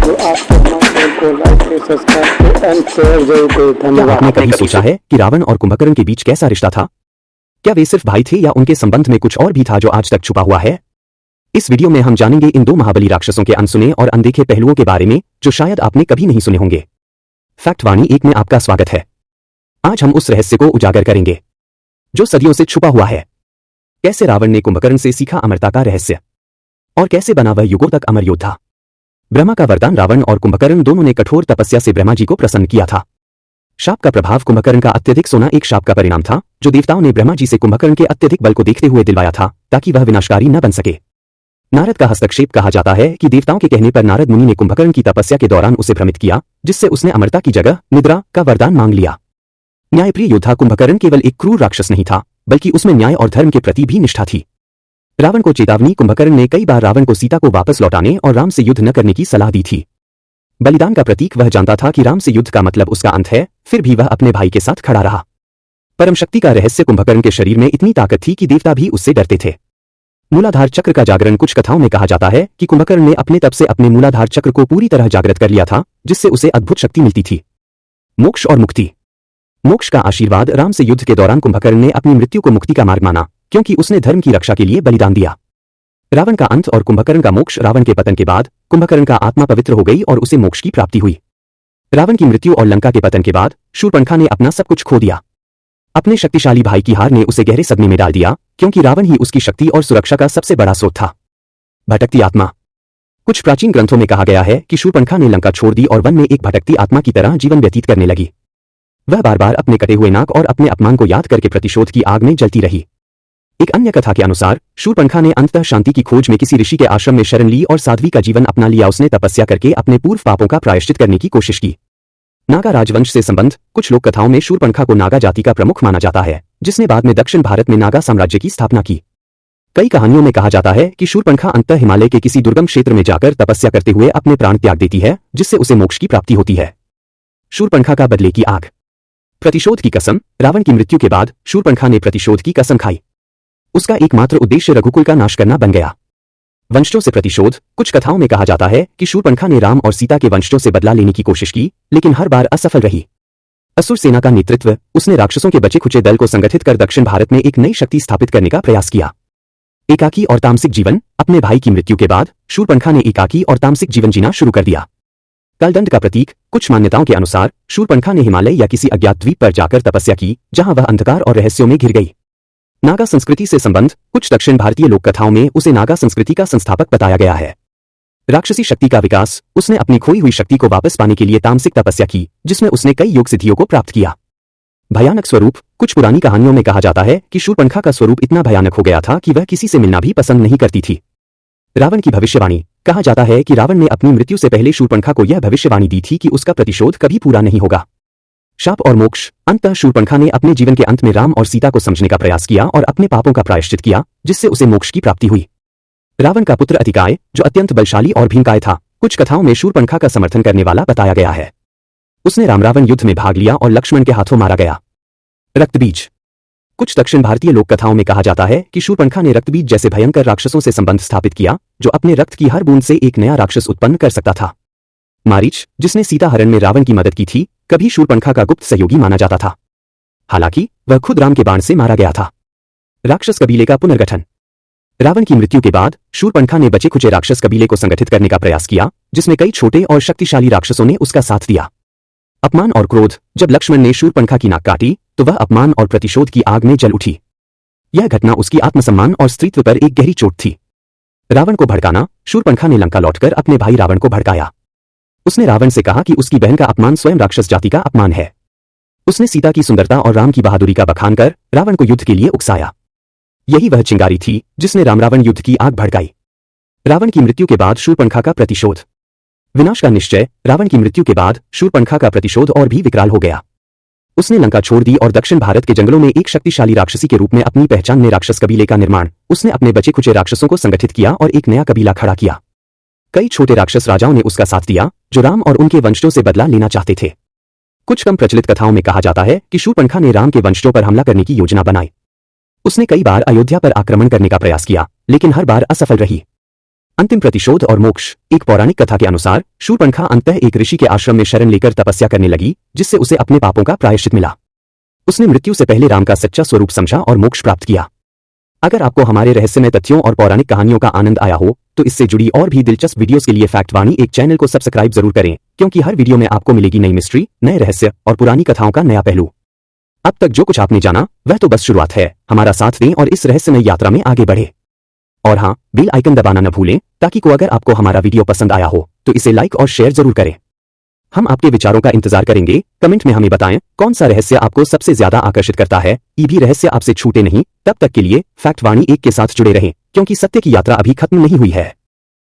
तो आप चैनल को लाइक सब्सक्राइब एंड शेयर जरूर करें। क्या धन्यवाद। आपने कभी सोचा है कि रावण और कुंभकर्ण के बीच कैसा रिश्ता था? क्या वे सिर्फ भाई थे या उनके संबंध में कुछ और भी था जो आज तक छुपा हुआ है? इस वीडियो में हम जानेंगे इन दो महाबली राक्षसों के अनसुने और अनदेखे पहलुओं के बारे में जो शायद आपने कभी नहीं सुने होंगे। फैक्ट वाणी 1 में आपका स्वागत है। आज हम उस रहस्य को उजागर करेंगे जो सदियों से छुपा हुआ है। कैसे रावण ने कुंभकर्ण से सीखा अमरता का रहस्य, और कैसे बना वह युगों तक अमर योद्धा। ब्रह्मा का वरदान रावण और कुंभकर्ण दोनों ने कठोर तपस्या से ब्रह्मा जी को प्रसन्न किया था। शाप का प्रभाव कुंभकर्ण का अत्यधिक सोना एक शाप का परिणाम था जो देवताओं ने ब्रह्मा जी से कुंभकर्ण के अत्यधिक बल को देखते हुए दिलवाया था ताकि वह विनाशकारी न बन सके। नारद का हस्तक्षेप कहा जाता है कि देवताओं के कहने पर नारद मुनि ने कुंभकर्ण की तपस्या के दौरान उसे भ्रमित किया, जिससे उसने अमरता की जगह निद्रा का वरदान मांग लिया। न्यायप्रिय योद्धा कुंभकर्ण केवल एक क्रूर राक्षस नहीं था, बल्कि उसमें न्याय और धर्म के प्रति भी निष्ठा थी। रावण को चेतावनी कुंभकर्ण ने कई बार रावण को सीता को वापस लौटाने और राम से युद्ध न करने की सलाह दी थी। बलिदान का प्रतीक वह जानता था कि राम से युद्ध का मतलब उसका अंत है, फिर भी वह अपने भाई के साथ खड़ा रहा। परम शक्ति का रहस्य कुंभकर्ण के शरीर में इतनी ताकत थी कि देवता भी उससे डरते थे। मूलाधार चक्र का जागरण कुछ कथाओं में कहा जाता है कि कुंभकर्ण ने अपने तप से अपने मूलाधार चक्र को पूरी तरह जागृत कर लिया था, जिससे उसे अद्भुत शक्ति मिलती थी। मोक्ष और मुक्ति। मोक्ष का आशीर्वाद राम से युद्ध के दौरान कुंभकर्ण ने अपनी मृत्यु को मुक्ति का मार्ग माना, क्योंकि उसने धर्म की रक्षा के लिए बलिदान दिया। रावण का अंत और कुंभकर्ण का मोक्ष। रावण के पतन के बाद कुंभकर्ण का आत्मा पवित्र हो गई और उसे मोक्ष की प्राप्ति हुई। रावण की मृत्यु और लंका के पतन के बाद शूर्पणखा ने अपना सब कुछ खो दिया। अपने शक्तिशाली भाई की हार ने उसे गहरे सदमे में डाल दिया, क्योंकि रावण ही उसकी शक्ति और सुरक्षा का सबसे बड़ा स्रोत था। भटकती आत्मा। कुछ प्राचीन ग्रंथों में कहा गया है कि शूर्पणखा ने लंका छोड़ दी और वन में एक भटकती आत्मा की तरह जीवन व्यतीत करने लगी। वह बार बार अपने कटे हुए नाक और अपने अपमान को याद करके प्रतिशोध की आग में जलती रही। एक अन्य कथा के अनुसार शूर्पणखा ने अंततः शांति की खोज में किसी ऋषि के आश्रम में शरण ली और साध्वी का जीवन अपना लिया। उसने तपस्या करके अपने पूर्व पापों का प्रायश्चित करने की कोशिश की। नागा राजवंश से संबंध। कुछ लोक कथाओं में शूर्पणखा को नागा जाति का प्रमुख माना जाता है, जिसने बाद में दक्षिण भारत में नागा साम्राज्य की स्थापना की। कई कहानियों में कहा जाता है कि शूर्पणखा अंततः हिमालय के किसी दुर्गम क्षेत्र में जाकर तपस्या करते हुए अपने प्राण त्याग देती है, जिससे उसे मोक्ष की प्राप्ति होती है। शूर्पणखा का बदले की आग। प्रतिशोध की कसम। रावण की मृत्यु के बाद शूर्पणखा ने प्रतिशोध की कसम खाई। उसका एकमात्र उद्देश्य रघुकुल का नाश करना बन गया। वंशजों से प्रतिशोध। कुछ कथाओं में कहा जाता है कि शूर्पणखा ने राम और सीता के वंशजों से बदला लेने की कोशिश की, लेकिन हर बार असफल रही। असुर सेना का नेतृत्व। उसने राक्षसों के बचे खुचे दल को संगठित कर दक्षिण भारत में एक नई शक्ति स्थापित करने का प्रयास किया। एकाकी और तामसिक जीवन। अपने भाई की मृत्यु के बाद शूर्पणखा ने एकाकी और तामसिक जीवन जीना शुरू कर दिया। कालदंड का प्रतीक। कुछ मान्यताओं के अनुसार शूर्पणखा ने हिमालय या किसी अज्ञात द्वीप पर जाकर तपस्या की, जहां वह अंधकार और रहस्यों में घिर गई। नागा संस्कृति से संबंध। कुछ दक्षिण भारतीय लोक कथाओं में उसे नागा संस्कृति का संस्थापक बताया गया है। राक्षसी शक्ति का विकास। उसने अपनी खोई हुई शक्ति को वापस पाने के लिए तामसिक तपस्या की, जिसमें उसने कई योग सिद्धियों को प्राप्त किया। भयानक स्वरूप। कुछ पुरानी कहानियों में कहा जाता है कि शूर्पणखा का स्वरूप इतना भयानक हो गया था कि वह किसी से मिलना भी पसंद नहीं करती थी। रावण की भविष्यवाणी। कहा जाता है कि रावण ने अपनी मृत्यु से पहले शूर्पणखा को यह भविष्यवाणी दी थी कि उसका प्रतिशोध कभी पूरा नहीं होगा। शाप और मोक्ष। अंततः शूर्पणखा ने अपने जीवन के अंत में राम और सीता को समझने का प्रयास किया और अपने पापों का प्रायश्चित किया, जिससे उसे मोक्ष की प्राप्ति हुई। रावण का पुत्र अतिकाय, जो अत्यंत बलशाली और भीमकाय था, कुछ कथाओं में शूर्पणखा का समर्थन करने वाला बताया गया है। उसने राम रावण युद्ध में भाग लिया और लक्ष्मण के हाथों मारा गया। रक्तबीज। कुछ दक्षिण भारतीय लोक कथाओं में कहा जाता है कि शूर्पणखा ने रक्तबीज जैसे भयंकर राक्षसों से संबंध स्थापित किया, जो अपने रक्त की हर बूंद से एक नया राक्षस उत्पन्न कर सकता था। मारीच, जिसने सीता हरण में रावण की मदद की थी, कभी शूर्पणखा का गुप्त सहयोगी माना जाता था। हालांकि वह खुद राम के बाण से मारा गया था। राक्षस कबीले का पुनर्गठन। रावण की मृत्यु के बाद शूर्पणखा ने बचे खुचे राक्षस कबीले को संगठित करने का प्रयास किया, जिसमें कई छोटे और शक्तिशाली राक्षसों ने उसका साथ दिया। अपमान और क्रोध। जब लक्ष्मण ने शूर्पणखा की नाक काटी तो वह अपमान और प्रतिशोध की आग में जल उठी। यह घटना उसकी आत्मसम्मान और स्त्रीत्व पर एक गहरी चोट थी। रावण को भड़काना। शूर्पणखा ने लंका लौटकर अपने भाई रावण को भड़काया। उसने रावण से कहा कि उसकी बहन का अपमान स्वयं राक्षस जाति का अपमान है। उसने सीता की सुंदरता और राम की बहादुरी का बखान कर रावण को युद्ध के लिए उकसाया। यही वह चिंगारी थी जिसने राम रावण युद्ध की आग भड़काई। रावण की मृत्यु के बाद शूर्पणखा का प्रतिशोध। विनाश का निश्चय। रावण की मृत्यु के बाद शूर्पणखा का प्रतिशोध और भी विकराल हो गया। उसने लंका छोड़ दी और दक्षिण भारत के जंगलों में एक शक्तिशाली राक्षसी के रूप में अपनी पहचान ने राक्षस कबीले का निर्माण। उसने अपने बचे खुचे राक्षसों को संगठित किया और एक नया कबीला खड़ा किया। कई छोटे राक्षस राजाओं ने उसका साथ दिया, जो राम और उनके वंशजों से बदला लेना चाहते थे। कुछ कम प्रचलित कथाओं में कहा जाता है कि शूर्पणखा ने राम के वंशजों पर हमला करने की योजना बनाई। उसने कई बार अयोध्या पर आक्रमण करने का प्रयास किया, लेकिन हर बार असफल रही। अंतिम प्रतिशोध और मोक्ष। एक पौराणिक कथा के अनुसार शूर्पणखा अंततः एक ऋषि के आश्रम में शरण लेकर तपस्या करने लगी, जिससे उसे अपने पापों का प्रायश्चित मिला। उसने मृत्यु से पहले राम का सच्चा स्वरूप समझा और मोक्ष प्राप्त किया। अगर आपको हमारे रहस्यमय तथ्यों और पौराणिक कहानियों का आनंद आया हो तो इससे जुड़ी और भी दिलचस्प वीडियोस के लिए फैक्ट वाणी एक चैनल को सब्सक्राइब जरूर करें, क्योंकि हर वीडियो में आपको मिलेगी नई मिस्ट्री, नए रहस्य और पुरानी कथाओं का नया पहलू। अब तक जो कुछ आपने जाना वह तो बस शुरुआत है। हमारा साथ दें और इस रहस्यमय यात्रा में आगे बढ़े। और हाँ, बेल आइकन दबाना न भूलें ताकि अगर आपको हमारा वीडियो पसंद आया हो तो इसे लाइक और शेयर जरूर करें। हम आपके विचारों का इंतजार करेंगे। कमेंट में हमें बताएं कौन सा रहस्य आपको सबसे ज्यादा आकर्षित करता है। ये भी रहस्य आपसे छूटे नहीं। तब तक के लिए फैक्ट वाणी एक के साथ जुड़े रहें, क्योंकि सत्य की यात्रा अभी खत्म नहीं हुई है।